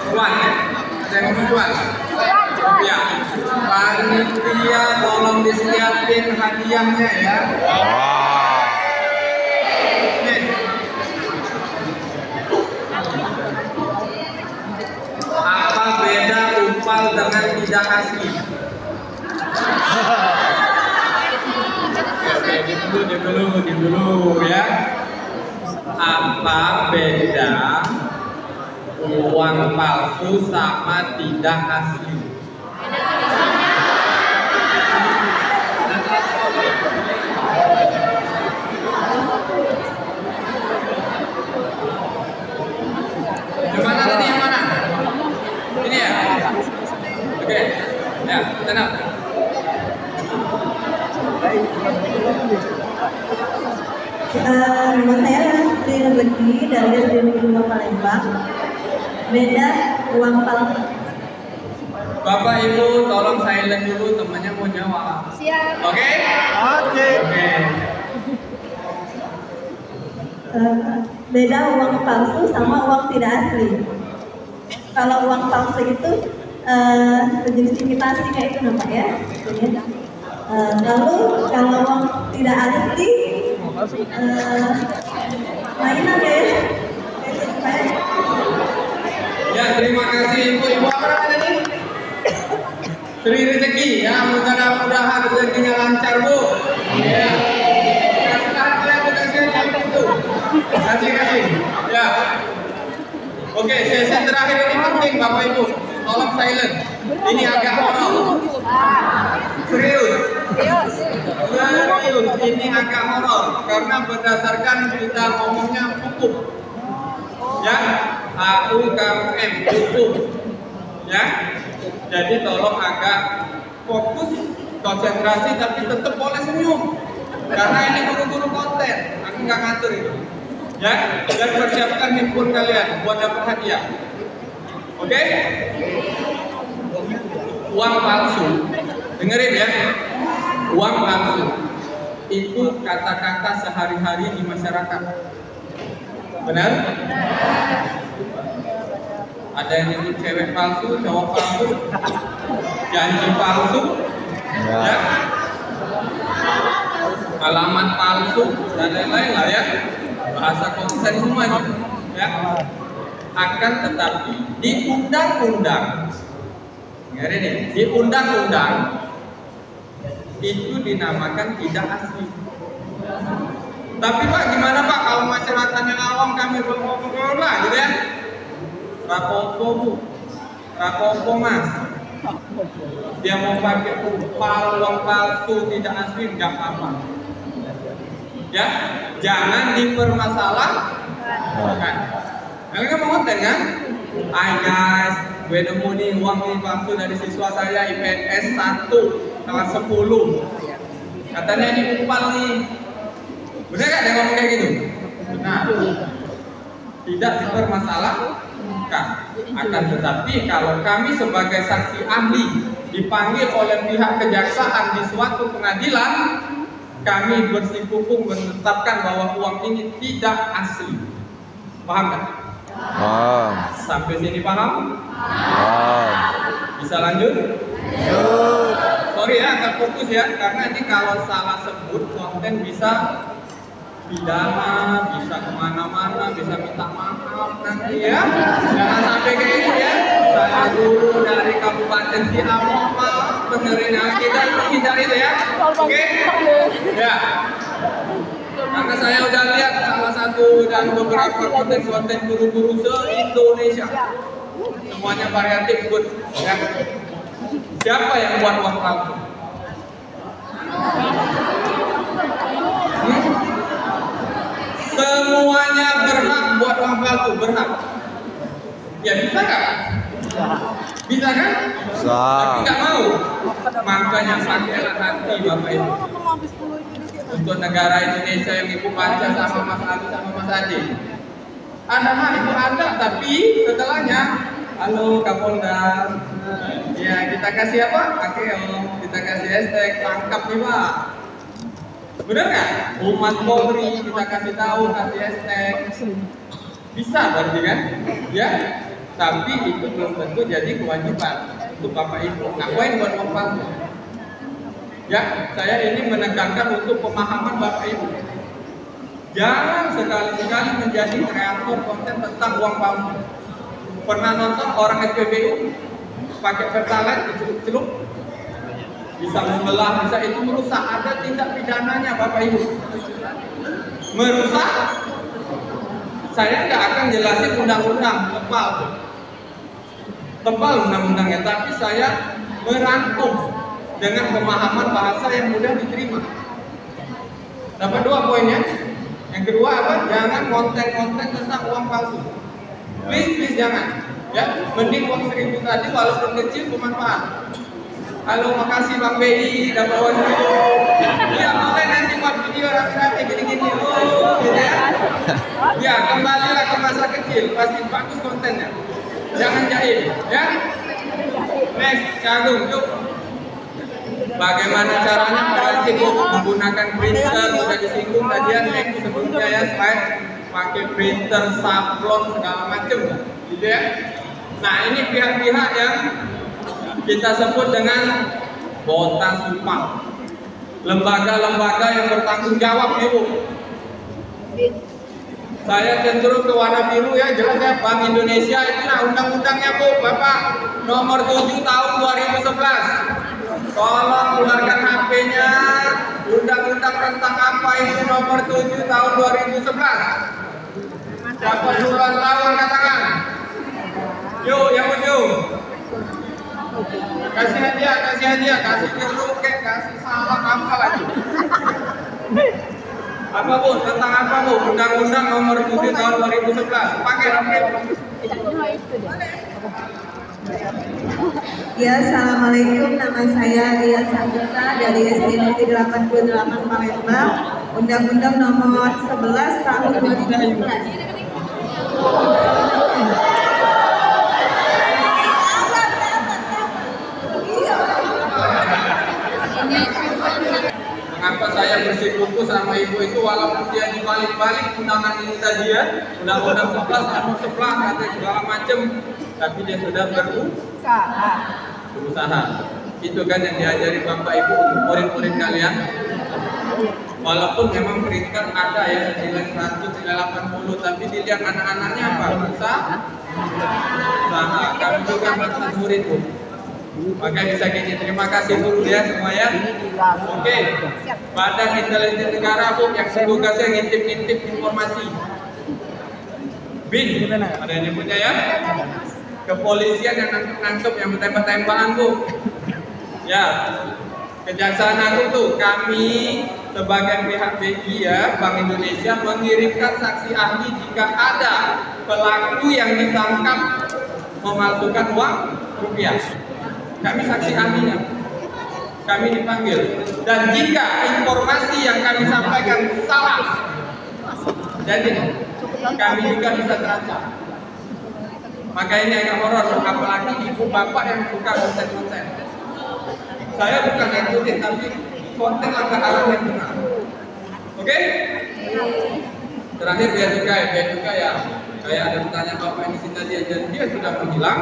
Cuan ya? Ada yang ngomong cuan? Ya. Panitia tolong disiapin hadiahnya ya. Nih. Apa beda upal dengan tidak asli? Oke, diam dulu ya. Apa beda uang palsu sama tidak asli? Yang mana tadi, yang mana? Ini ya? Oke, ya, tenang. Nama saya Sri Rezeki dari SD Palembang. Beda uang palsu. Bapak Ibu tolong silent dulu, temannya mau jawab. Siap. Oke? Oke. Beda uang palsu sama uang tidak asli. Kalau uang palsu itu sejenis imitasi kayak itu nampak ya. Lalu kalau uang tidak asli mainan ya. Ya, terima kasih Ibu. Ibu apa namanya nih? Sri Rezeki ya, mudah-mudahan rezekinya lancar Bu. Ya. Kasih. Ya. Oke, sesi terakhir ini penting Bapak Ibu. Tolong silent. Ini agak horor. Serius. Ini agak horor karena berdasarkan kita ngomongnya hukum. Ya, HUKM hukum. Ya. Jadi tolong agak fokus, konsentrasi tapi tetap boleh senyum. Karena ini guru-guru konten, aku nggak ngatur itu. Ya, dan persiapkan handphone kalian buat dapat hadiah. Oke? Uang palsu, dengerin ya. Uang palsu itu kata-kata sehari-hari di masyarakat. Benar? Ada yang nyebut cewek palsu, cowok palsu, janji palsu, ya. Alamat palsu dan lain-lain lah ya. Bahasa konsen semuanya ya. Akan tetapi di undang-undang, dengerin nih, di undang-undang itu dinamakan tidak asli. Tapi Pak, gimana Pak kalau masyarakat yang awam kami berkompor lah gitu ya? Rapopo Bu, rapopo Mas. Dia mau pakai upal uang palsu tidak asli nggak apa-apa. Ya, jangan dipermasalahkan. Kalian mau konten kan? Hai guys, gue nemu nih uang ini palsu dari siswa saya IPS 1 kelas 10. Katanya ini upal nih. Benar gak dia ngomong kayak gitu? Benar. Tidak dipermasalahkan. Akan tetapi kalau kami sebagai saksi ahli dipanggil oleh pihak kejaksaan di suatu pengadilan, kami bersikukuh menetapkan bahwa uang ini tidak asli. Paham kan? Sampai sini paham? Bisa lanjut? Sorry ya, agak fokus ya, karena ini kalau salah sebut konten bisa pidana, bisa kemana-mana, bisa minta maaf nanti ya. Jangan sampai kayak ini ya. Saya guru dari Kabupaten Ciamis, benerin kita hindari itu ya. Oke? Ya. Karena saya udah lihat salah satu dan beberapa konten-konten guru-guru se-Indonesia. Semuanya variatif, good. Ya. Siapa yang buat uang palsu? Semuanya berhak buat uang palsu, berhak. Ya bisa nggak? Bisa kan? Bisa. Tapi nggak mau. Makanya pakailah hati Bapak Ibu. Untuk negara Indonesia yang Ibu baca sama Mas Ali sama Mas Adi. Ada hal itu ada, tapi setelahnya, halo Kapolda. Ya kita kasih apa? Akeo. Kita kasih hashtag tangkap nih Pak. Bener nggak? Umat Polri kita kasih tahu, kasih hashtag. Bisa berarti kan? Ya. Tapi itu belum tentu jadi kewajiban untuk Bapak Ibu. Ngapain buat uang palsu? Ya, saya ini menekankan untuk pemahaman Bapak Ibu. Jangan sekali-sekali menjadi kreator konten tentang uang palsu. Pernah nonton orang SPBU pakai pertalite celup, bisa membelah, bisa itu merusak. Ada tindak pidananya Bapak Ibu. Merusak. Saya nggak akan jelasin undang-undang tebal undang-undangnya, tapi saya merangkum dengan pemahaman bahasa yang mudah diterima. Dapat 2 poinnya. Yang kedua apa? Jangan konten-konten tentang uang palsu. Please jangan. Ya, mending uang 1.000 tadi walaupun kecil bermanfaat. Halo, makasih Bang Bedi, dapat uang 1.000. Ya, boleh nanti buat video rame-rame gini-gini. Oh, gitu ya. Ya, kembalilah ke masa kecil, pasti bagus kontennya. Jangan jahil, ya. Next, Cagung, yuk. Bagaimana caranya pada sibuk menggunakan printer? Sudah disinggung tadi ya, sebelumnya ya, slide pakai printer, sablon segala macam, gitu ya. Nah, ini pihak-pihak yang kita sebut dengan botas sumpah, lembaga-lembaga yang bertanggung jawab, Ibu. Saya cenderung ke warna biru ya, jelas ya. Bank Indonesia itulah undang-undangnya Bu, Bapak, nomor 7 tahun 2011. Tolong keluarkan HP-nya. Undang-undang tentang apa itu nomor 7 tahun 2011. Siapa duluan lawan katakan? Yuk, yang ujung. Kasih hadiah, kasih jeruk, kasih salak apa lagi? Apa Bu? Tentang apa Bu? Undang-undang nomor 7 tahun 2011. Pakai HP. Ya, assalamualaikum. Nama saya Ria Sanjata dari SD Negeri 88 Palembang. Undang-Undang nomor 11 tahun 2011. Mengapa saya bersikuku sama ibu itu walaupun dia dibalik-balik undangan ini tadi ya, undang-undang 11 nomor 11 katanya segala macam, tapi dia sudah berusaha. Itu kan yang diajari Bapak Ibu untuk murid-murid kalian. Walaupun memang perintikan ada ya nilai 100, nilai 80, tapi dilihat anak-anaknya apa? Usaha. Kami juga mantan murid Bu. Maka bisa gini, terima kasih dulu ya semuanya. Oke, Badan Intelijen Negara Bu yang tugasnya ngintip-ngintip informasi. BIN, ada yang nyebutnya ya. Kepolisian yang nangkep yang bertembak-tembakan Bu. Ya, Kejaksaan Agung tuh kami sebagai pihak BI ya, Bank Indonesia mengirimkan saksi ahli jika ada pelaku yang ditangkap memalsukan uang rupiah. Kami saksi ahlinya, kami dipanggil, dan jika informasi yang kami sampaikan salah, jadi kami juga bisa terancam. Maka ini agak horor, apalagi ibu bapak yang suka konten-konten. Saya bukan ngikutin, tapi konten langkah arah yang benar. Oke? Terakhir dia juga ya. Saya ada bertanya bapak ini sih tadi, dia sudah menghilang.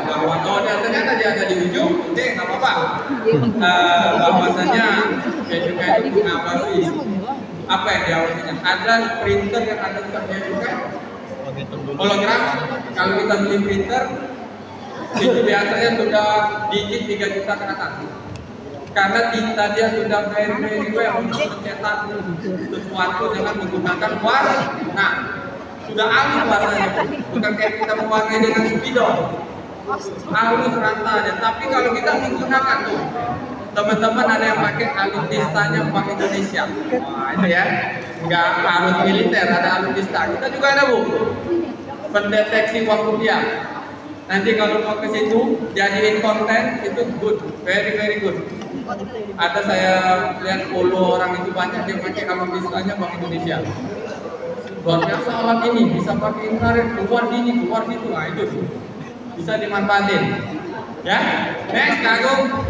Bahwa ternyata dia ada di ujung, oke, nggak apa-apa. Bahwasanya dia juga itu mengawasi apa yang diawasinya. Ada printer yang ada dia juga hologram. Kalau kita beli printer itu biasanya sudah digit 3 juta ke atas. Karena tinta dia sudah very well untuk mencetak sesuatu dengan menggunakan warna. Nah, sudah halus warnanya, bukan kayak kita mewarnai dengan spidol, halus rantanya. Tapi kalau kita menggunakan tuh, teman-teman ada yang pakai alutistanya Bank Indonesia, wah itu ya, nggak alut militer, ada alutista. Kita juga ada Bu, pendeteksi uang rupiah. Nanti kalau mau ke situ, jadiin konten itu good, very good. Ada saya lihat 10 orang itu banyak yang pakai alutistanya Bank Indonesia. Luar biasa alat ini, bisa pakai infrared, keluar dini, keluar gitu, nah itu bisa dimanfaatin. Ya, next Kagum.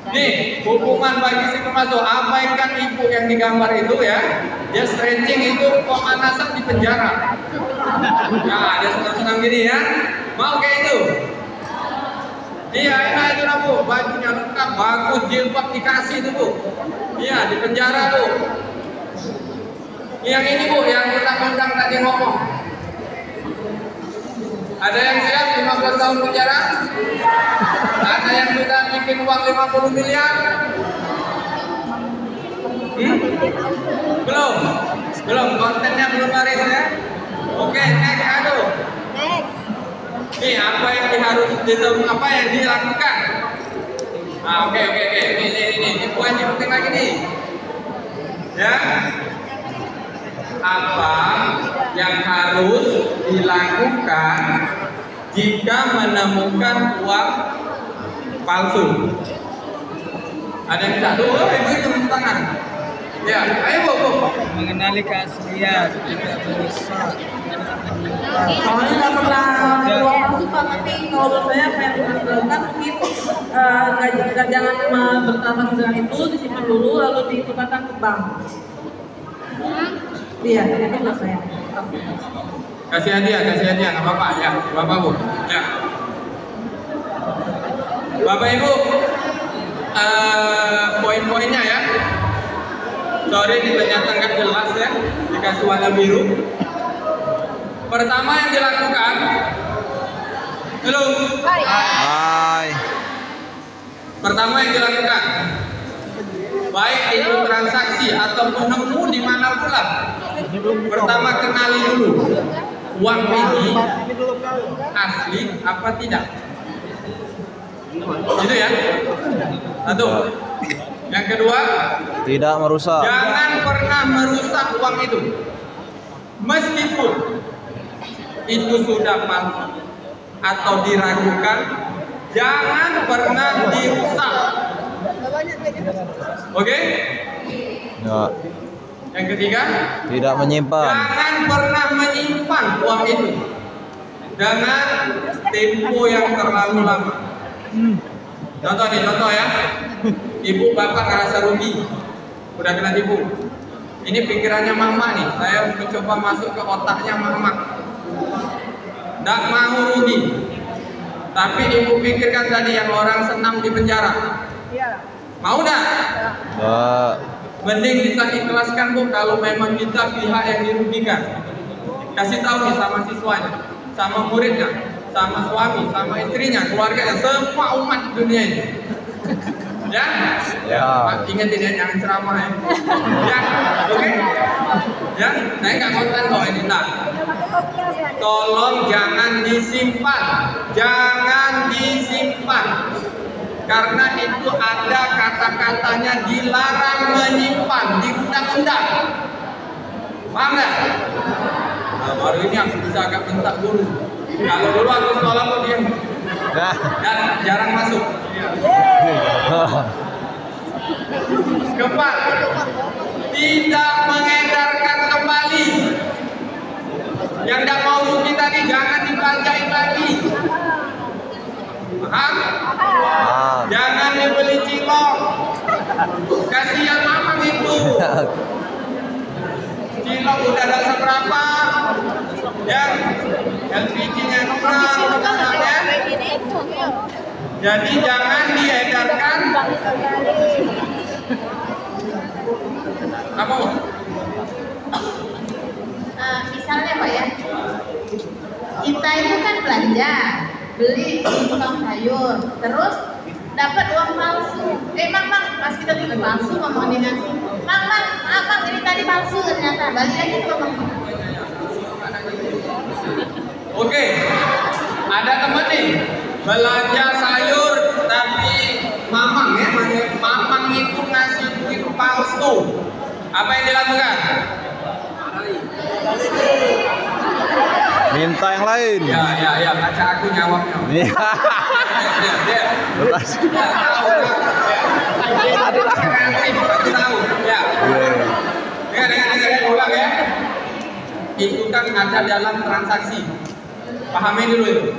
Nih, hukuman bagi si pemalsu, abaikan ibu yang digambar itu ya. Dia stretching itu pemanasan di penjara. Nah, dia senang-senang gini ya. Mau kayak itu? Iya, enak itu lah Bu, bajunya lengkap, bagus, jilbab dikasih itu Bu. Iya, di penjara tuh. Yang ini Bu, yang undang-undang tadi ngomong. Ada yang siap 15 tahun penjara? Ada yang sudah bikin uang 50 miliar? Belum? Belum, kontennya belum laris ya? Oke, next, aduh. Nih, apa yang dilakukan? Nah, oke. Ini poin yang penting lagi nih. Ya. Apa yang harus dilakukan jika menemukan uang palsu? Ada yang bisa? Tuh, ibu tepuk tangan. Ya, ayo Bu. Mengenali keaslian, tidak merusak. Soalnya nggak pernah uang palsu Pak, tapi kalau menurut saya apa yang harus dilakukan mungkin jangan bertransaksi dengan itu, disimpan dulu lalu ditukarkan ke bank. Iya, itu menurut saya. Kasih hadiah, nggak apa-apa ya, Bapak Bu. Ya. Bapak Ibu, poin-poinnya ya. Sorry, ini ternyata nggak jelas ya, dikasih warna biru. Pertama yang dilakukan, halo. Hai. Pertama yang dilakukan, baik itu transaksi ataupun nemu di mana pula. Pertama kenali dulu, uang ini asli apa tidak. Gitu ya. Satu. Yang kedua, Tidak merusak. jangan pernah merusak uang itu. Meskipun itu sudah palsu atau diragukan, jangan pernah dirusak. Oke? Ya. Yang ketiga, Tidak menyimpan. jangan pernah menyimpan uang itu dengan tempo yang terlalu lama. Contoh ya, ibu bapak ngerasa rugi, udah kena tipu. Ini pikirannya mama nih, saya mencoba masuk ke otaknya mama. Nggak mau rugi, tapi ibu pikirkan tadi yang orang senam di penjara. Mau nggak? Ya. Mending kita ikhlaskan Bu kalau memang kita pihak yang dirugikan. Kasih tahu nih sama siswanya, sama muridnya, sama suami, sama istrinya, keluarganya, semua umat dunia ini. Ya? Ya. Pak, ingetin ya, jangan ceramah ya. Ya, oke? Ya, saya nggak konten kok ini. Nah, tolong jangan disimpan, karena itu ada kata-katanya dilarang menyimpan di undang-undang. Paham nggak? Nah, baru ini aku bisa agak bentak guru. Kalau dulu aku sekolah kok diam dan jarang masuk. Keempat, tidak mengedarkan kembali. Yang tidak mau rugi tadi jangan dibelanjain lagi. Paham? Jangan dibeli cilok. Kasihan mama itu. Cilok udah ada seberapa? Ya, LPG-nya kurang, ya. Jadi jangan diedarkan. Apa? Misalnya Pak ya, kita itu kan belanja, beli tukang sayur, terus dapat uang palsu. Mang, pas kita beli palsu ngomong dengan Mang, ini tadi palsu ternyata, balik lagi ke Mang. Oke, ada temen nih belanja sayur tapi mamang itu ngasih duit palsu. Apa yang dilakukan? Minta yang lain. Ya, baca aku nyawabnya. Iya. Tahu. Ya. Dengar ulang ya. Itu kan ada dalam transaksi. Pahami dulu itu.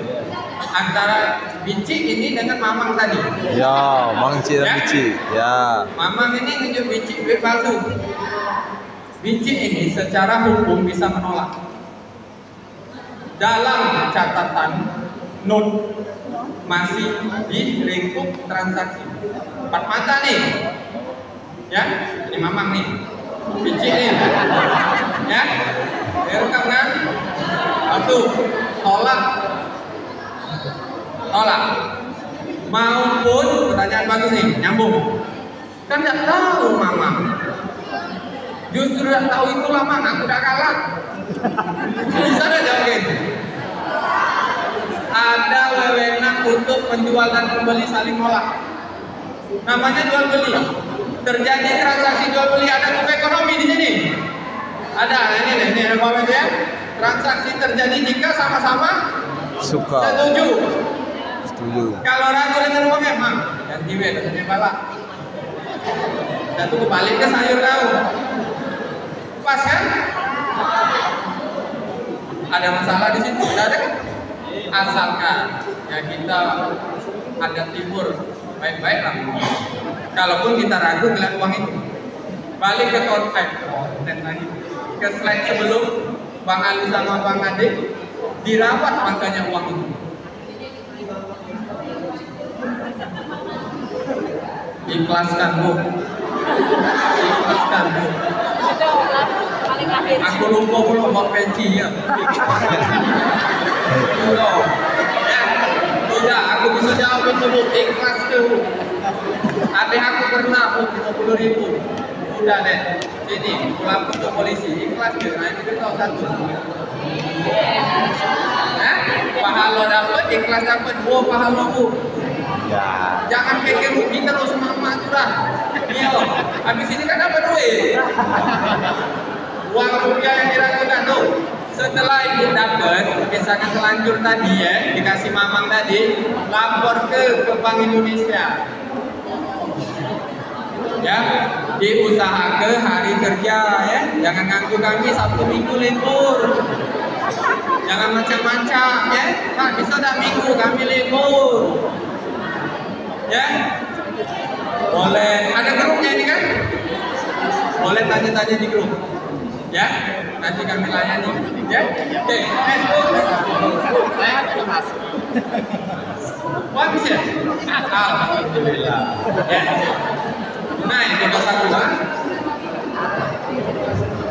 Antara Bici ini dengan Mamang tadi. Ya, Mangci dan Bici. Ya. Mamang ini nunjuk Bici duit palsu. Bici ini secara hukum bisa menolak. Dalam catatan NUN masih di lingkup transaksi. 4 mata nih. Ya, ini Mamang nih. Bici nih. Ya. Direkam kan? Satu, tolak. Tolak. Maupun pertanyaan bagus nih, nyambung. Kan tidak tahu Mamang. Justru tidak tahu itulah Mang, aku udah kalah. Bisa ada jawabin. Ada wewenang untuk penjual dan pembeli saling nolak. Namanya jual beli. Terjadi transaksi jual beli, ada hukum ekonomi di sini. Ada, ini apa ya? Transaksi terjadi jika sama-sama Suka. setuju. Setuju. Kalau ragu dengan uangnya, Mang, ganti weh, terusnya balak. Satu kebalik ke sayur kau. Pas kan? Ada masalah di situ, tidak ada kan? Asalkan ya kita ada timur baik-baik lah. Kalaupun kita ragu ngeliat uang itu, balik ke konten lagi. Ke slide sebelum Bang Ali sama Bang Adik dirawat makanya uang itu. Ikhlaskan Bu. Ikhlaskan Bu. Aku lupa belum bawa peci ya. Belum. Ya. Tidak, aku bisa jawab itu Bu. Ikhlas tuh. Adik aku pernah Bu 50.000. Udah deh. Sini, pulang ke polisi. Ikhlas deh. Nah ini kita satu. Ya, pahala dapat, ikhlas dapat. Bu, pahala Bu. Ya. Jangan pikir rugi terus mama sudah. Iya, habis ini kan dapat duit. Uang rupiah yang diragukan tuh. Setelah itu dapat, misalkan terlanjur tadi ya, dikasih Mamang tadi, lapor ke Bank Indonesia. Ya, diusaha ke hari kerja ya. Jangan ganggu kami Sabtu Minggu libur. Jangan macam-macam ya. Pak, bisa dah Minggu kami libur. Ya, boleh. Ada grupnya ini kan? Boleh tanya-tanya di grup. Ya, nanti kami layani. Ya, oke. Wah bisa? Alhamdulillah. Ya. Nah, ini bahasa gua.